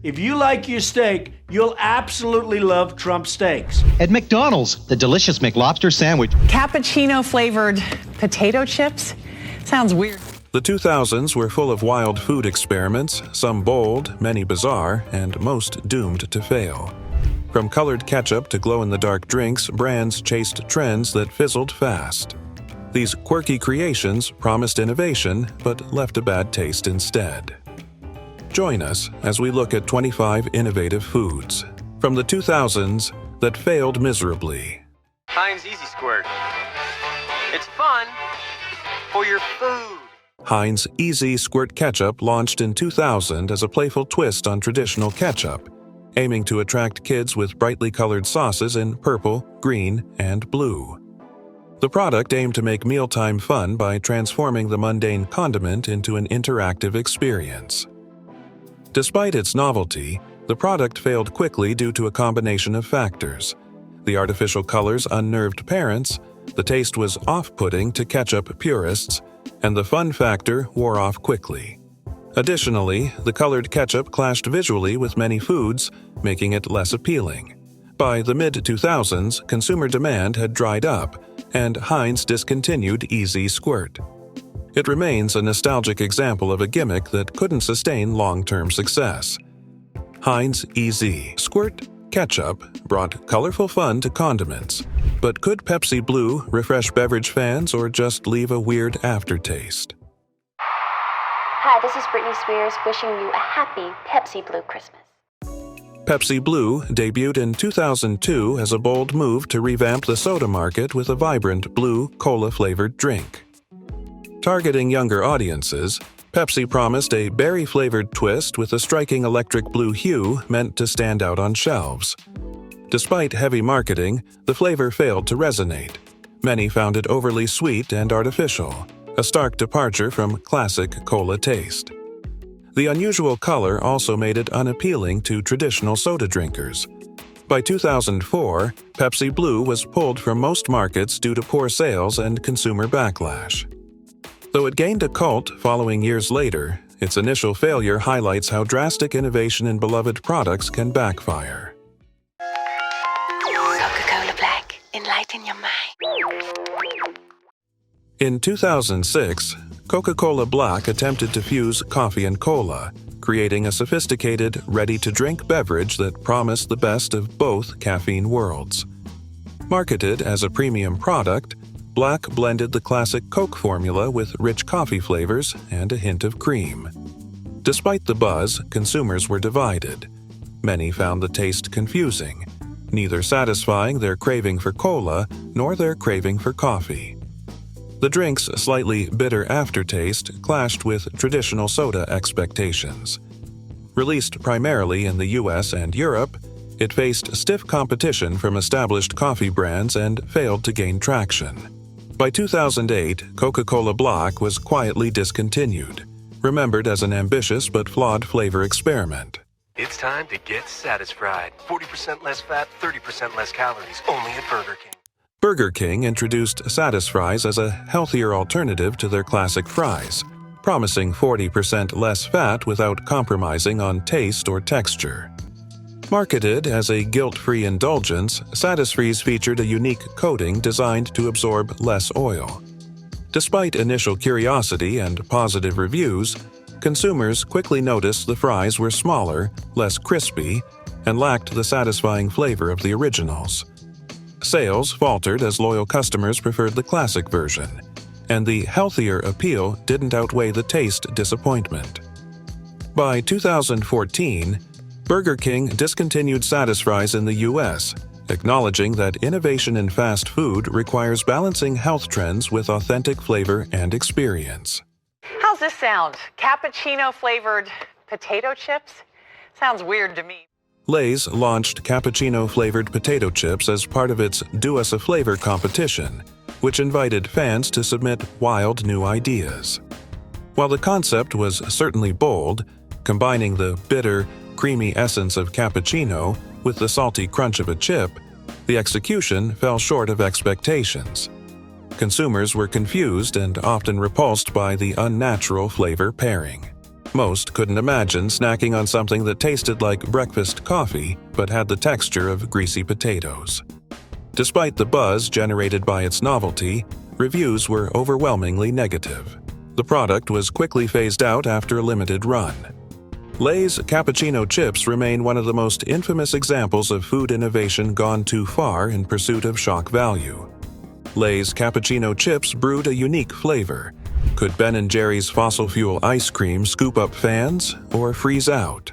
If you like your steak, you'll absolutely love Trump steaks. At McDonald's, the delicious McLobster sandwich. Cappuccino-flavored potato chips? Sounds weird. The 2000s were full of wild food experiments, some bold, many bizarre, and most doomed to fail. From colored ketchup to glow-in-the-dark drinks, brands chased trends that fizzled fast. These quirky creations promised innovation, but left a bad taste instead. Join us as we look at 25 innovative foods from the 2000s that failed miserably. Heinz Easy Squirt. It's fun for your food. Heinz Easy Squirt Ketchup launched in 2000 as a playful twist on traditional ketchup, aiming to attract kids with brightly colored sauces in purple, green, and blue. The product aimed to make mealtime fun by transforming the mundane condiment into an interactive experience. Despite its novelty, the product failed quickly due to a combination of factors. The artificial colors unnerved parents, the taste was off-putting to ketchup purists, and the fun factor wore off quickly. Additionally, the colored ketchup clashed visually with many foods, making it less appealing. By the mid-2000s, consumer demand had dried up, and Heinz discontinued Easy Squirt. It remains a nostalgic example of a gimmick that couldn't sustain long-term success. Heinz Easy Squirt Ketchup brought colorful fun to condiments, but could Pepsi Blue refresh beverage fans or just leave a weird aftertaste? Hi, this is Britney Spears wishing you a happy Pepsi Blue Christmas. Pepsi Blue debuted in 2002 as a bold move to revamp the soda market with a vibrant blue cola-flavored drink. Targeting younger audiences, Pepsi promised a berry-flavored twist with a striking electric blue hue meant to stand out on shelves. Despite heavy marketing, the flavor failed to resonate. Many found it overly sweet and artificial, a stark departure from classic cola taste. The unusual color also made it unappealing to traditional soda drinkers. By 2004, Pepsi Blue was pulled from most markets due to poor sales and consumer backlash. Though it gained a cult following years later, its initial failure highlights how drastic innovation in beloved products can backfire. Coca-Cola Black, enlighten your mind. In 2006, Coca-Cola Black attempted to fuse coffee and cola, creating a sophisticated, ready-to-drink beverage that promised the best of both caffeine worlds. Marketed as a premium product, Black blended the classic Coke formula with rich coffee flavors and a hint of cream. Despite the buzz, consumers were divided. Many found the taste confusing, neither satisfying their craving for cola nor their craving for coffee. The drink's slightly bitter aftertaste clashed with traditional soda expectations. Released primarily in the US and Europe, it faced stiff competition from established coffee brands and failed to gain traction. By 2008, Coca-Cola Black was quietly discontinued, remembered as an ambitious but flawed flavor experiment. It's time to get satisfied. 40% less fat, 30% less calories, only at Burger King. Burger King introduced Satisfries as a healthier alternative to their classic fries, promising 40% less fat without compromising on taste or texture. Marketed as a guilt-free indulgence, Satisfries featured a unique coating designed to absorb less oil. Despite initial curiosity and positive reviews, consumers quickly noticed the fries were smaller, less crispy, and lacked the satisfying flavor of the originals. Sales faltered as loyal customers preferred the classic version, and the healthier appeal didn't outweigh the taste disappointment. By 2014, Burger King discontinued Satisfries in the US, acknowledging that innovation in fast food requires balancing health trends with authentic flavor and experience. How's this sound? Cappuccino-flavored potato chips? Sounds weird to me. Lay's launched cappuccino-flavored potato chips as part of its Do Us a Flavor competition, which invited fans to submit wild new ideas. While the concept was certainly bold, combining the bitter, creamy essence of cappuccino with the salty crunch of a chip, the execution fell short of expectations. Consumers were confused and often repulsed by the unnatural flavor pairing. Most couldn't imagine snacking on something that tasted like breakfast coffee but had the texture of greasy potatoes. Despite the buzz generated by its novelty, reviews were overwhelmingly negative. The product was quickly phased out after a limited run. Lay's cappuccino chips remain one of the most infamous examples of food innovation gone too far in pursuit of shock value. Lay's cappuccino chips brewed a unique flavor. Could Ben & Jerry's fossil fuel ice cream scoop up fans or freeze out?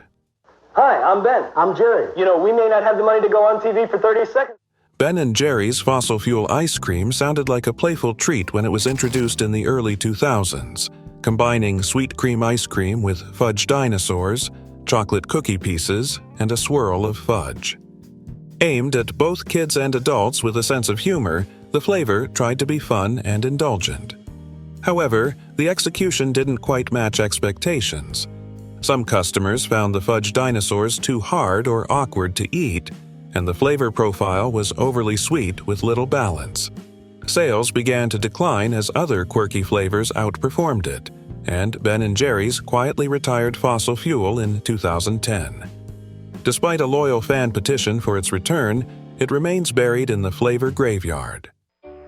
Hi, I'm Ben. I'm Jerry. We may not have the money to go on TV for 30 seconds. Ben & Jerry's fossil fuel ice cream sounded like a playful treat when it was introduced in the early 2000s, combining sweet cream ice cream with fudge dinosaurs, chocolate cookie pieces, and a swirl of fudge. Aimed at both kids and adults with a sense of humor, the flavor tried to be fun and indulgent. However, the execution didn't quite match expectations. Some customers found the fudge dinosaurs too hard or awkward to eat, and the flavor profile was overly sweet with little balance. Sales began to decline as other quirky flavors outperformed it, and Ben & Jerry's quietly retired fossil fuel in 2010. Despite a loyal fan petition for its return, it remains buried in the flavor graveyard.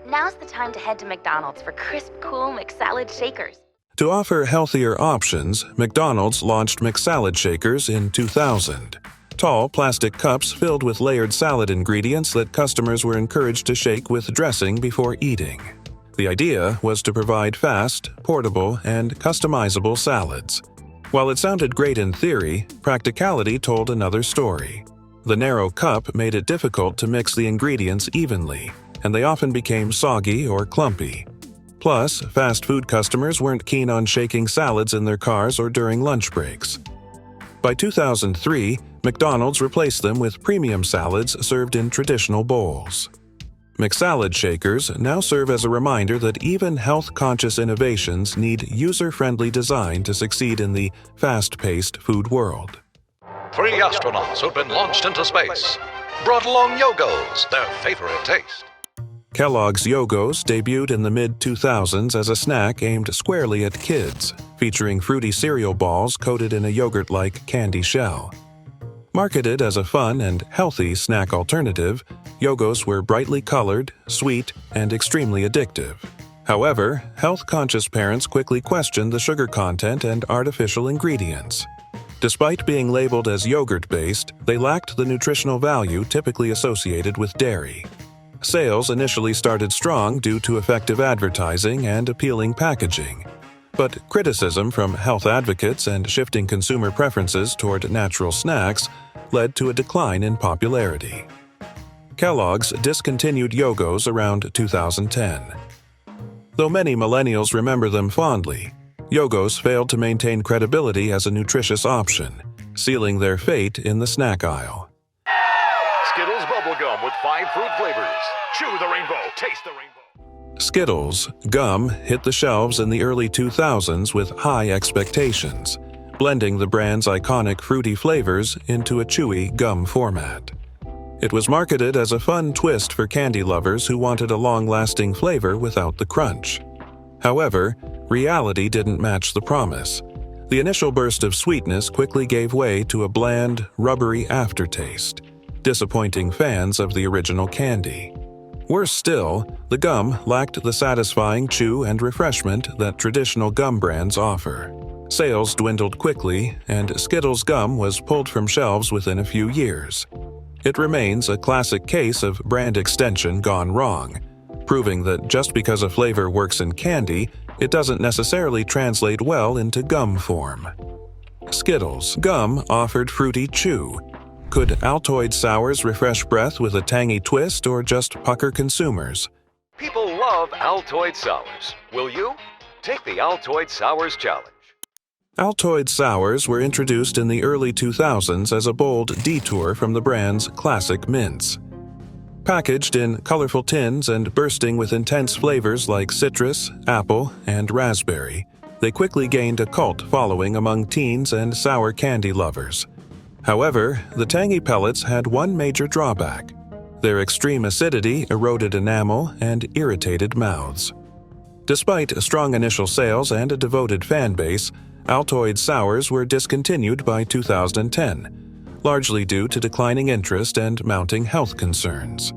Now's the time to head to McDonald's for crisp, cool McSalad shakers. To offer healthier options, McDonald's launched McSalad shakers in 2000. Tall plastic cups filled with layered salad ingredients that customers were encouraged to shake with dressing before eating. The idea was to provide fast, portable, and customizable salads. While it sounded great in theory, practicality told another story. The narrow cup made it difficult to mix the ingredients evenly, and they often became soggy or clumpy. Plus, fast food customers weren't keen on shaking salads in their cars or during lunch breaks. By 2003, McDonald's replaced them with premium salads served in traditional bowls. McSalad shakers now serve as a reminder that even health-conscious innovations need user-friendly design to succeed in the fast-paced food world. 3 astronauts who'd been launched into space brought along Yogos, their favorite taste. Kellogg's Yogos debuted in the mid-2000s as a snack aimed squarely at kids, featuring fruity cereal balls coated in a yogurt-like candy shell. Marketed as a fun and healthy snack alternative, Yogos were brightly colored, sweet, and extremely addictive. However, health-conscious parents quickly questioned the sugar content and artificial ingredients. Despite being labeled as yogurt-based, they lacked the nutritional value typically associated with dairy. Sales initially started strong due to effective advertising and appealing packaging, but criticism from health advocates and shifting consumer preferences toward natural snacks led to a decline in popularity. Kellogg's discontinued Yogos around 2010. Though many millennials remember them fondly, Yogos failed to maintain credibility as a nutritious option, sealing their fate in the snack aisle. Skittles bubblegum with 5 fruit flavors. Chew the rainbow, taste the rainbow. Skittles, gum, hit the shelves in the early 2000s with high expectations, blending the brand's iconic fruity flavors into a chewy gum format. It was marketed as a fun twist for candy lovers who wanted a long-lasting flavor without the crunch. However, reality didn't match the promise. The initial burst of sweetness quickly gave way to a bland, rubbery aftertaste, disappointing fans of the original candy. Worse still, the gum lacked the satisfying chew and refreshment that traditional gum brands offer. Sales dwindled quickly, and Skittles gum was pulled from shelves within a few years. It remains a classic case of brand extension gone wrong, proving that just because a flavor works in candy, it doesn't necessarily translate well into gum form. Skittles gum offered fruity chew. Could Altoid Sours refresh breath with a tangy twist or just pucker consumers? People love Altoid Sours. Will you? Take the Altoid Sours Challenge. Altoid Sours were introduced in the early 2000s as a bold detour from the brand's classic mints. Packaged in colorful tins and bursting with intense flavors like citrus, apple, and raspberry, they quickly gained a cult following among teens and sour candy lovers. However, the tangy pellets had one major drawback. Their extreme acidity eroded enamel and irritated mouths. Despite strong initial sales and a devoted fan base, Altoid sours were discontinued by 2010, largely due to declining interest and mounting health concerns.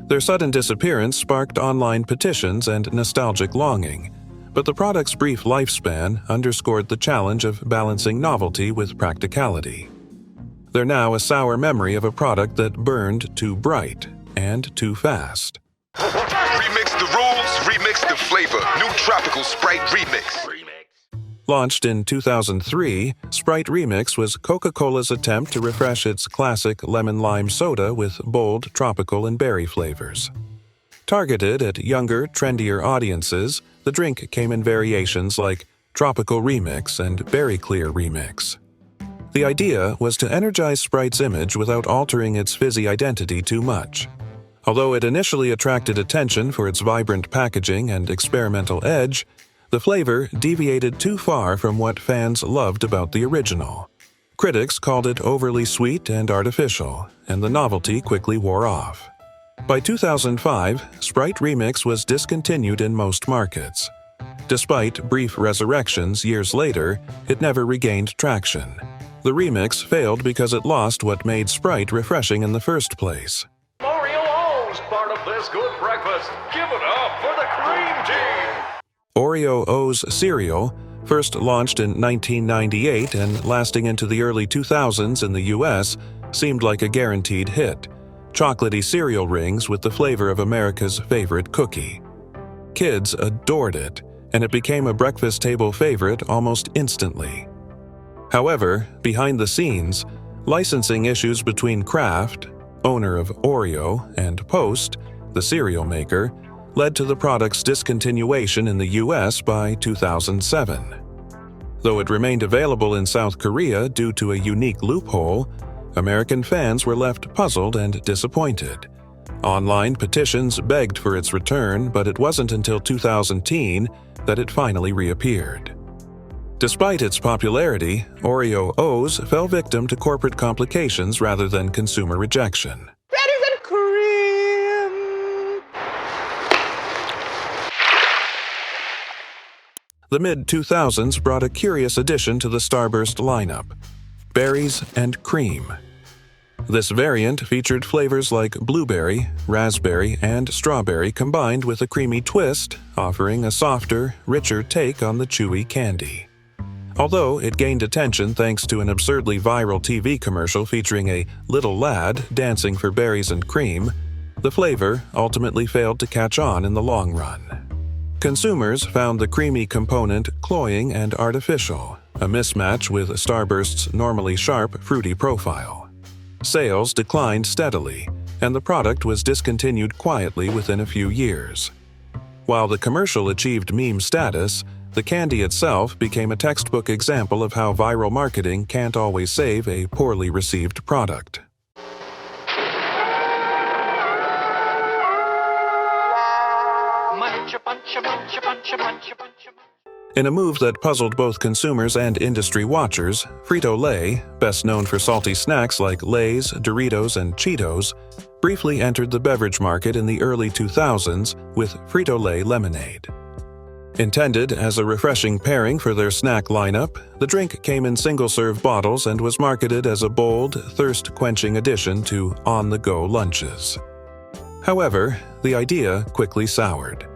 Their sudden disappearance sparked online petitions and nostalgic longing, but the product's brief lifespan underscored the challenge of balancing novelty with practicality. They're now a sour memory of a product that burned too bright and too fast. Remix the rules, remix the flavor. New Tropical Sprite Remix. Launched in 2003, Sprite Remix was Coca-Cola's attempt to refresh its classic lemon-lime soda with bold tropical and berry flavors. Targeted at younger, trendier audiences, the drink came in variations like Tropical Remix and Berry Clear Remix. The idea was to energize Sprite's image without altering its fizzy identity too much. Although it initially attracted attention for its vibrant packaging and experimental edge, the flavor deviated too far from what fans loved about the original. Critics called it overly sweet and artificial, and the novelty quickly wore off. By 2005, Sprite Remix was discontinued in most markets. Despite brief resurrections years later, it never regained traction. The remix failed because it lost what made Sprite refreshing in the first place. Oreo O's part of this good breakfast. Give it up for the cream team. Oreo O's cereal, first launched in 1998 and lasting into the early 2000s in the US, seemed like a guaranteed hit. Chocolatey cereal rings with the flavor of America's favorite cookie. Kids adored it, and it became a breakfast table favorite almost instantly. However, behind the scenes, licensing issues between Kraft, owner of Oreo, and Post, the cereal maker, led to the product's discontinuation in the US by 2007. Though it remained available in South Korea due to a unique loophole, American fans were left puzzled and disappointed. Online petitions begged for its return, but it wasn't until 2010 that it finally reappeared. Despite its popularity, Oreo O's fell victim to corporate complications rather than consumer rejection. The mid-2000s brought a curious addition to the Starburst lineup: berries and cream. This variant featured flavors like blueberry, raspberry, and strawberry combined with a creamy twist, offering a softer, richer take on the chewy candy. Although it gained attention thanks to an absurdly viral TV commercial featuring a little lad dancing for berries and cream, the flavor ultimately failed to catch on in the long run. Consumers found the creamy component cloying and artificial, a mismatch with Starburst's normally sharp, fruity profile. Sales declined steadily, and the product was discontinued quietly within a few years. While the commercial achieved meme status, the candy itself became a textbook example of how viral marketing can't always save a poorly received product. In a move that puzzled both consumers and industry watchers, Frito-Lay, best known for salty snacks like Lay's, Doritos, and Cheetos, briefly entered the beverage market in the early 2000s with Frito-Lay Lemonade. Intended as a refreshing pairing for their snack lineup, the drink came in single-serve bottles and was marketed as a bold, thirst-quenching addition to on-the-go lunches. However, the idea quickly soured.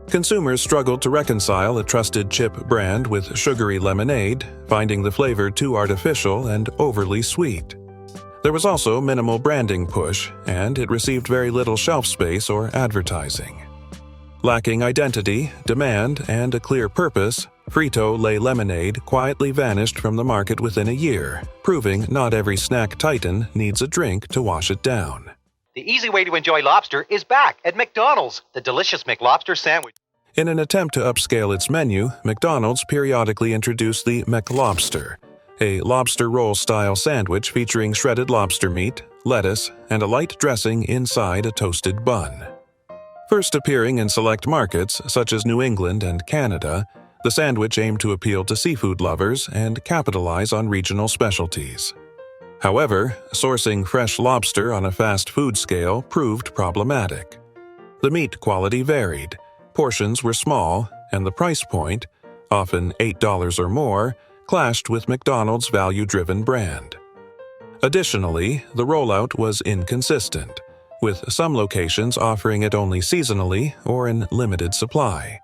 Consumers struggled to reconcile a trusted chip brand with sugary lemonade, finding the flavor too artificial and overly sweet. There was also minimal branding push, and it received very little shelf space or advertising. Lacking identity, demand, and a clear purpose, Frito-Lay Lemonade quietly vanished from the market within a year, proving not every snack titan needs a drink to wash it down. The easy way to enjoy lobster is back at McDonald's, the delicious McLobster sandwich. In an attempt to upscale its menu, McDonald's periodically introduced the McLobster, a lobster roll-style sandwich featuring shredded lobster meat, lettuce, and a light dressing inside a toasted bun. First appearing in select markets such as New England and Canada, the sandwich aimed to appeal to seafood lovers and capitalize on regional specialties. However, sourcing fresh lobster on a fast food scale proved problematic. The meat quality varied, portions were small, and the price point, often $8 or more, clashed with McDonald's value-driven brand. Additionally, the rollout was inconsistent, with some locations offering it only seasonally or in limited supply.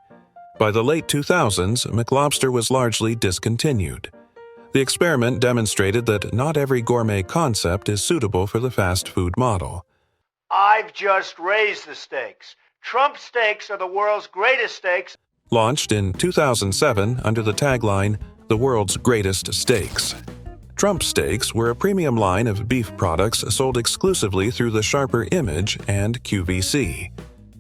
By the late 2000s, McLobster was largely discontinued. The experiment demonstrated that not every gourmet concept is suitable for the fast food model. I've just raised the stakes. Trump steaks are the world's greatest steaks. Launched in 2007 under the tagline, "The World's Greatest Steaks." Trump Steaks were a premium line of beef products sold exclusively through the Sharper image and QVC.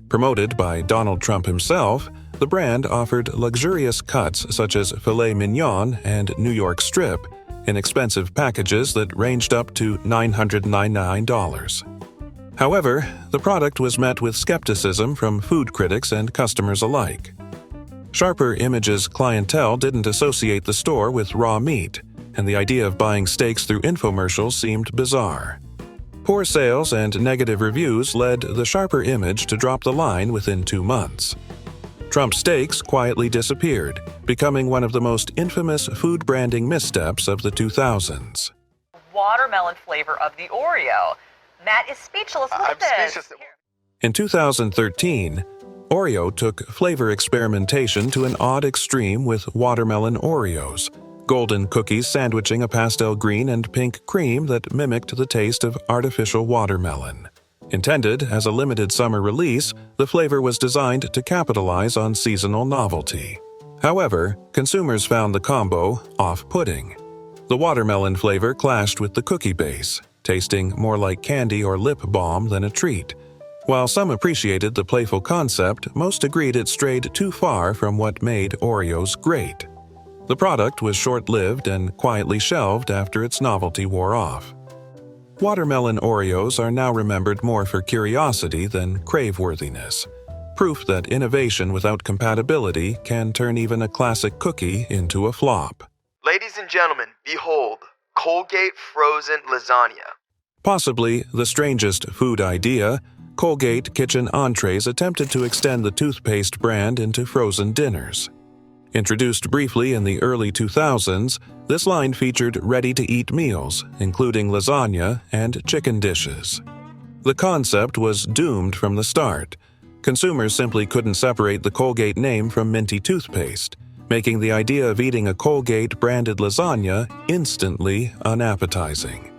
Promoted by Donald Trump himself, the brand offered luxurious cuts such as filet mignon and New York strip in expensive packages that ranged up to $999. However, the product was met with skepticism from food critics and customers alike. Sharper Image's clientele didn't associate the store with raw meat, and the idea of buying steaks through infomercials seemed bizarre. Poor sales and negative reviews led the Sharper Image to drop the line within 2 months. Trump Steaks quietly disappeared, becoming one of the most infamous food branding missteps of the 2000s. Watermelon flavor of the Oreo. Matt is speechless. Look at this. In 2013, Oreo took flavor experimentation to an odd extreme with watermelon Oreos, golden cookies sandwiching a pastel green and pink cream that mimicked the taste of artificial watermelon. Intended as a limited summer release, the flavor was designed to capitalize on seasonal novelty. However, consumers found the combo off-putting. The watermelon flavor clashed with the cookie base, tasting more like candy or lip balm than a treat. While some appreciated the playful concept, most agreed it strayed too far from what made Oreos great. The product was short-lived and quietly shelved after its novelty wore off. Watermelon Oreos are now remembered more for curiosity than crave-worthiness, proof that innovation without compatibility can turn even a classic cookie into a flop. Ladies and gentlemen, behold, Colgate frozen lasagna. Possibly the strangest food idea, Colgate Kitchen Entrees attempted to extend the toothpaste brand into frozen dinners. Introduced briefly in the early 2000s, this line featured ready-to-eat meals, including lasagna and chicken dishes. The concept was doomed from the start. Consumers simply couldn't separate the Colgate name from minty toothpaste, making the idea of eating a Colgate-branded lasagna instantly unappetizing.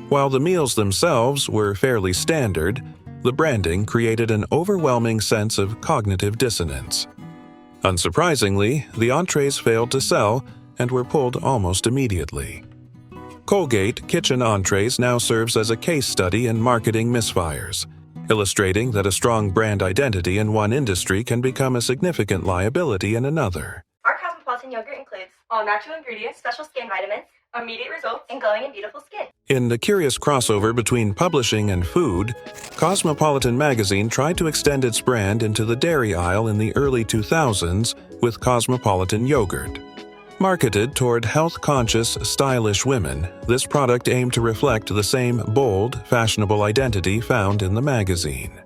While the meals themselves were fairly standard, the branding created an overwhelming sense of cognitive dissonance. Unsurprisingly, the entrees failed to sell and were pulled almost immediately. Colgate Kitchen Entrees now serves as a case study in marketing misfires, illustrating that a strong brand identity in one industry can become a significant liability in another. Our Cosmopolitan yogurt includes all natural ingredients, special skin vitamins, immediate results, and glowing and beautiful skin. In the curious crossover between publishing and food, Cosmopolitan magazine tried to extend its brand into the dairy aisle in the early 2000s with Cosmopolitan yogurt. Marketed toward health-conscious, stylish women, this product aimed to reflect the same bold, fashionable identity found in the magazine.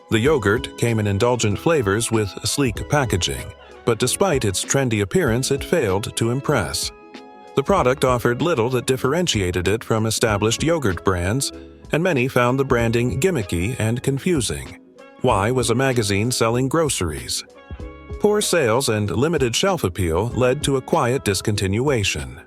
The yogurt came in indulgent flavors with sleek packaging, but despite its trendy appearance, it failed to impress. The product offered little that differentiated it from established yogurt brands, and many found the branding gimmicky and confusing. Why was a magazine selling groceries? Poor sales and limited shelf appeal led to a quiet discontinuation.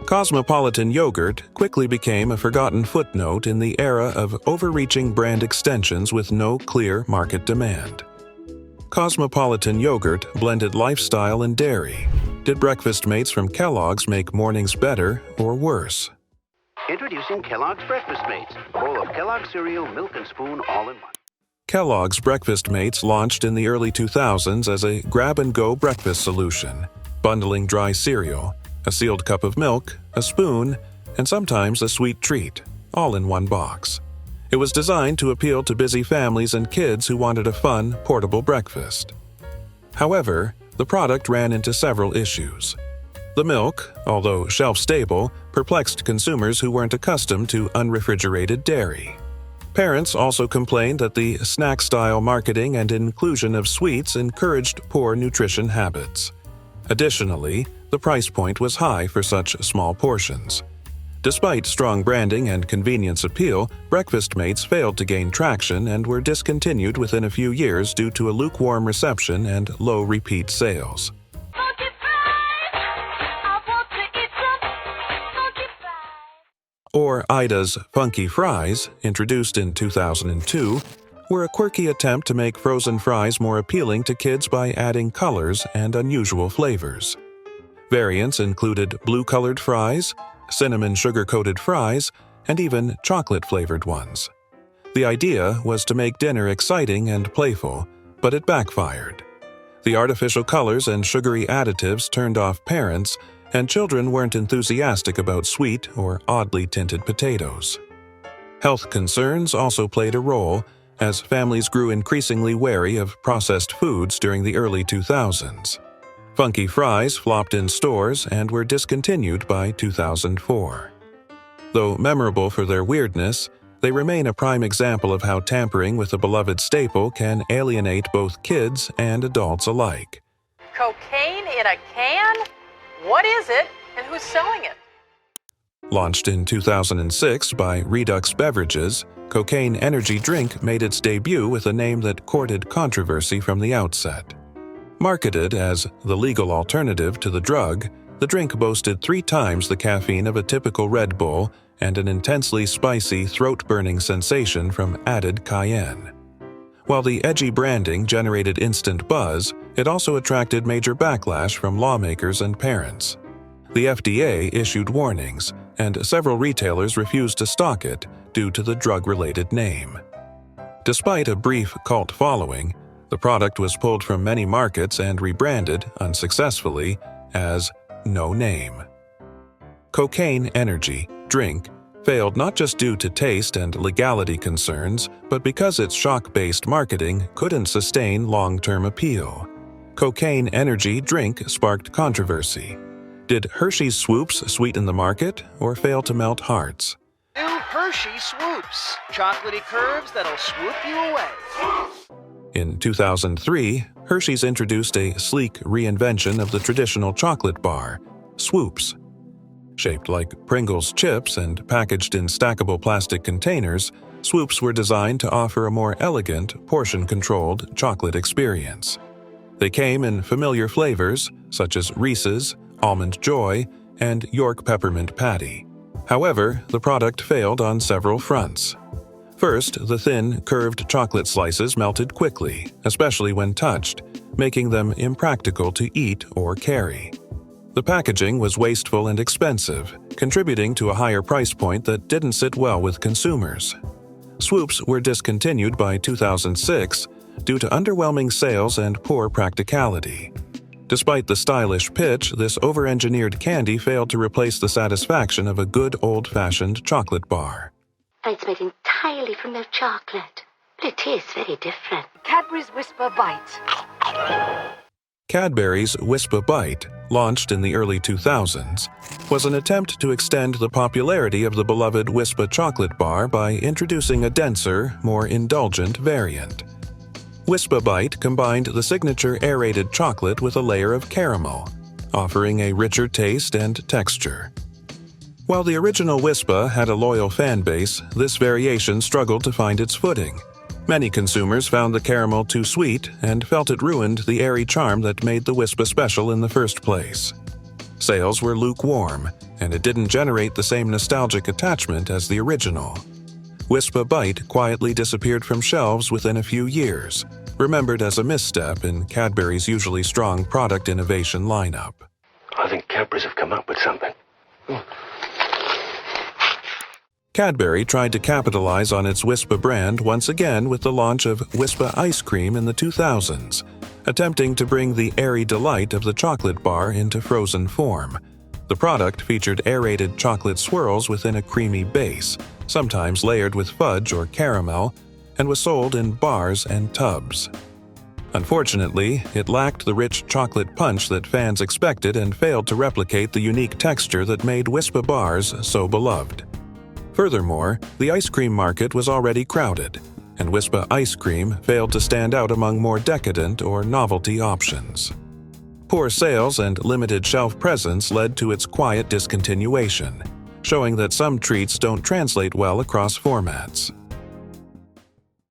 Cosmopolitan yogurt quickly became a forgotten footnote in the era of overreaching brand extensions with no clear market demand. Cosmopolitan yogurt blended lifestyle and dairy. Did breakfast mates from Kellogg's make mornings better or worse? Introducing Kellogg's Breakfast Mates, a bowl of Kellogg's cereal, milk, and spoon all in one. Kellogg's Breakfast Mates launched in the early 2000s as a grab-and-go breakfast solution, bundling dry cereal, a sealed cup of milk, a spoon, and sometimes a sweet treat, all in one box. It was designed to appeal to busy families and kids who wanted a fun, portable breakfast. However, the product ran into several issues. The milk, although shelf-stable, perplexed consumers who weren't accustomed to unrefrigerated dairy. Parents also complained that the snack-style marketing and inclusion of sweets encouraged poor nutrition habits. Additionally, the price point was high for such small portions. Despite strong branding and convenience appeal, breakfast mates failed to gain traction and were discontinued within a few years due to a lukewarm reception and low repeat sales. Or Ida's Funky Fries, introduced in 2002, were a quirky attempt to make frozen fries more appealing to kids by adding colors and unusual flavors. Variants included blue-colored fries, cinnamon sugar-coated fries, and even chocolate-flavored ones. The idea was to make dinner exciting and playful, but it backfired. The artificial colors and sugary additives turned off parents, and children weren't enthusiastic about sweet or oddly tinted potatoes. Health concerns also played a role, as families grew increasingly wary of processed foods during the early 2000s. Funky Fries flopped in stores and were discontinued by 2004. Though memorable for their weirdness, they remain a prime example of how tampering with a beloved staple can alienate both kids and adults alike. Cocaine in a can? What is it, and who's selling it? Launched in 2006 by Redux Beverages, Cocaine Energy Drink made its debut with a name that courted controversy from the outset. Marketed as the legal alternative to the drug, the drink boasted 3 times the caffeine of a typical Red Bull and an intensely spicy, throat-burning sensation from added cayenne. While the edgy branding generated instant buzz, it also attracted major backlash from lawmakers and parents. The FDA issued warnings, and several retailers refused to stock it due to the drug-related name. Despite a brief cult following, the product was pulled from many markets and rebranded, unsuccessfully, as No Name. Cocaine Energy Drink failed not just due to taste and legality concerns, but because its shock-based marketing couldn't sustain long-term appeal. Cocaine Energy Drink sparked controversy. Did Hershey's Swoops sweeten the market or fail to melt hearts? New Hershey Swoops. Chocolatey curves that'll swoop you away. In 2003, Hershey's introduced a sleek reinvention of the traditional chocolate bar, Swoops. Shaped like Pringles chips and packaged in stackable plastic containers, Swoops were designed to offer a more elegant, portion-controlled chocolate experience. They came in familiar flavors, such as Reese's, Almond Joy, and York Peppermint Patty. However, the product failed on several fronts. First, the thin, curved chocolate slices melted quickly, especially when touched, making them impractical to eat or carry. The packaging was wasteful and expensive, contributing to a higher price point that didn't sit well with consumers. Swoops were discontinued by 2006 due to underwhelming sales and poor practicality. Despite the stylish pitch, this over-engineered candy failed to replace the satisfaction of a good old-fashioned chocolate bar. It's made entirely from milk chocolate, but it tastes very different. Cadbury's Whisper Bite. Cadbury's Whisper Bite, launched in the early 2000s, was an attempt to extend the popularity of the beloved Whisper chocolate bar by introducing a denser, more indulgent variant. Whisper Bite combined the signature aerated chocolate with a layer of caramel, offering a richer taste and texture. While the original Whisper had a loyal fan base, this variation struggled to find its footing. Many consumers found the caramel too sweet and felt it ruined the airy charm that made the Whisper special in the first place. Sales were lukewarm, and it didn't generate the same nostalgic attachment as the original. Whisper Bite quietly disappeared from shelves within a few years, remembered as a misstep in Cadbury's usually strong product innovation lineup. I think Cadbury's have come up with something. Cadbury tried to capitalize on its Whisper brand once again with the launch of Whisper Ice Cream in the 2000s, attempting to bring the airy delight of the chocolate bar into frozen form. The product featured aerated chocolate swirls within a creamy base, sometimes layered with fudge or caramel, and was sold in bars and tubs. Unfortunately, it lacked the rich chocolate punch that fans expected and failed to replicate the unique texture that made Whisper bars so beloved. Furthermore, the ice cream market was already crowded, and Whisper Ice Cream failed to stand out among more decadent or novelty options. Poor sales and limited shelf presence led to its quiet discontinuation, showing that some treats don't translate well across formats.